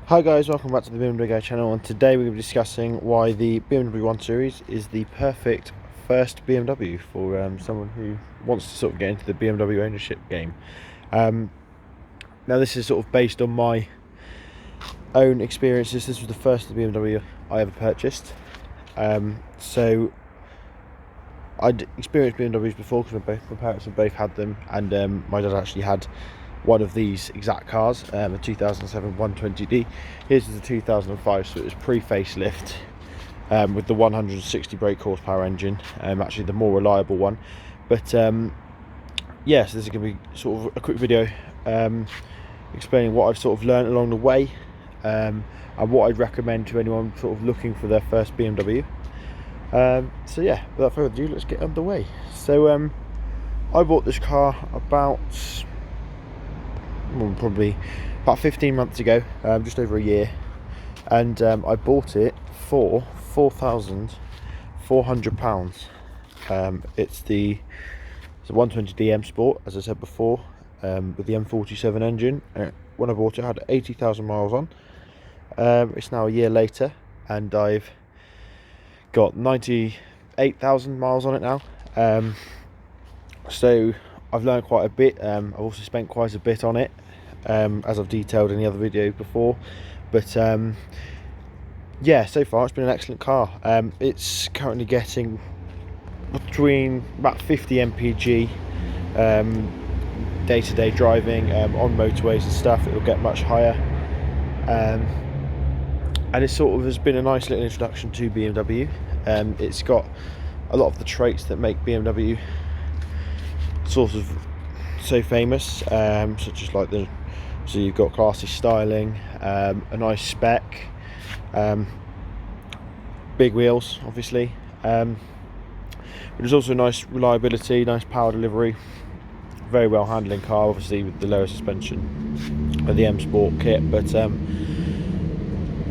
Hi guys, welcome back to the BMW Guy channel, and today we're going to be discussing why the BMW 1 Series is the perfect first BMW for someone who wants to sort of get into the BMW ownership game. Now this is sort of based on my own experiences. This was the first BMW I ever purchased. So I'd experienced BMWs before because my parents have both had them, and my dad actually had one of these exact cars, a 2007 120D. His is a 2005, so it was pre-facelift, with the 160 brake horsepower engine, actually the more reliable one. But yeah, so this is going to be sort of a quick video explaining what I've sort of learned along the way, and what I'd recommend to anyone sort of looking for their first BMW. So yeah, without further ado, let's get underway. So I bought this car probably about 15 months ago, just over a year, and I bought it for £4,400. It's the 120D M Sport, as I said before, with the M47 engine. When I bought it, I had 80,000 miles on. It's now a year later, and I've got 98,000 miles on it now. So I've learned quite a bit. I've also spent quite a bit on it, as I've detailed in the other video before. But yeah, so far it's been an excellent car. It's currently getting between about 50 mpg day-to-day driving. On motorways and stuff it'll get much higher, and it sort of has been a nice little introduction to BMW. It's got a lot of the traits that make BMW sort of so famous, such as like so you've got classy styling, a nice spec, big wheels obviously, but there's also nice reliability, nice power delivery, very well handling car, obviously with the lower suspension of the M Sport kit. But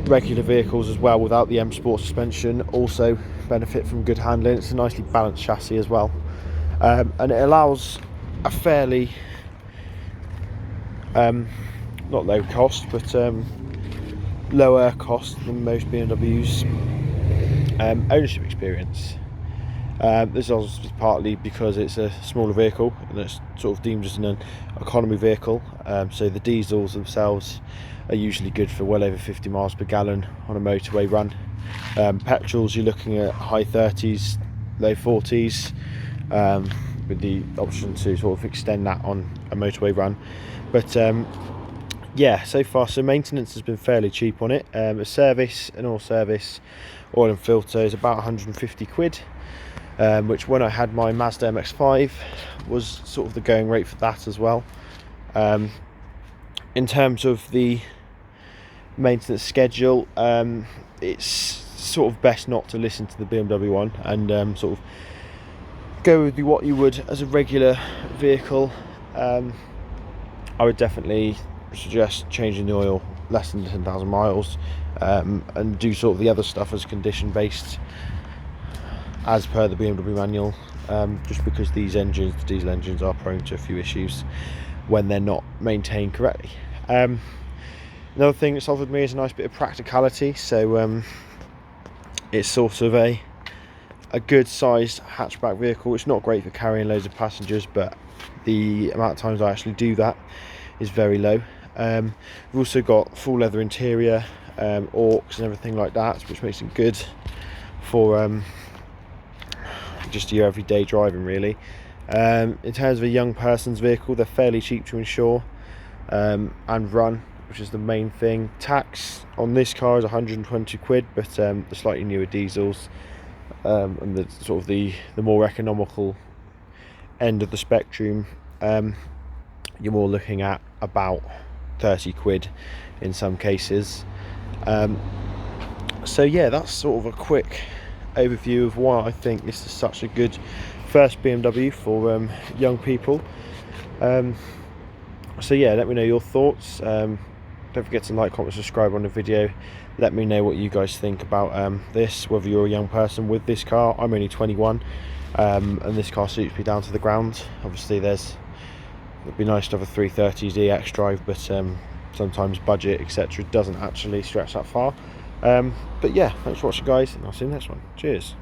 regular vehicles as well without the M Sport suspension also benefit from good handling. It's a nicely balanced chassis as well, and it allows a fairly not low cost, but lower cost than most BMWs ownership experience. This is also partly because it's a smaller vehicle and it's sort of deemed as an economy vehicle, so the diesels themselves are usually good for well over 50 miles per gallon on a motorway run. Petrols, you're looking at high 30s, low 40s, with the option to sort of extend that on a motorway run. But yeah, so far, so maintenance has been fairly cheap on it. A service, an all service, oil and filter is about 150 quid, which when I had my Mazda MX-5 was sort of the going rate for that as well. In terms of the maintenance schedule, it's sort of best not to listen to the BMW one and sort of go with what you would as a regular vehicle. I would definitely suggest changing the oil less than 10,000 miles, and do sort of the other stuff as condition based as per the BMW manual, just because these engines, the diesel engines, are prone to a few issues when they're not maintained correctly. Another thing that's offered me is a nice bit of practicality. So it's sort of a good sized hatchback vehicle. It's not great for carrying loads of passengers, but the amount of times I actually do that is very low. We've also got full leather interior, AUX and everything like that, which makes it good for just your everyday driving really. In terms of a young person's vehicle, they're fairly cheap to insure and run, which is the main thing. Tax on this car is 120 quid, but the slightly newer diesels, and the sort of the more economical end of the spectrum, you're more looking at about 30 quid in some cases. So yeah, that's sort of a quick overview of why I think this is such a good first BMW for young people. So yeah, let me know your thoughts. Don't forget to like, comment, subscribe on the video. Let me know what you guys think about this, whether you're a young person with this car. I'm only 21, and this car suits me down to the ground. Obviously it'd be nice to have a 330Z X drive, but sometimes budget, etc., doesn't actually stretch that far. But yeah, thanks for watching, guys, and I'll see you in the next one. Cheers.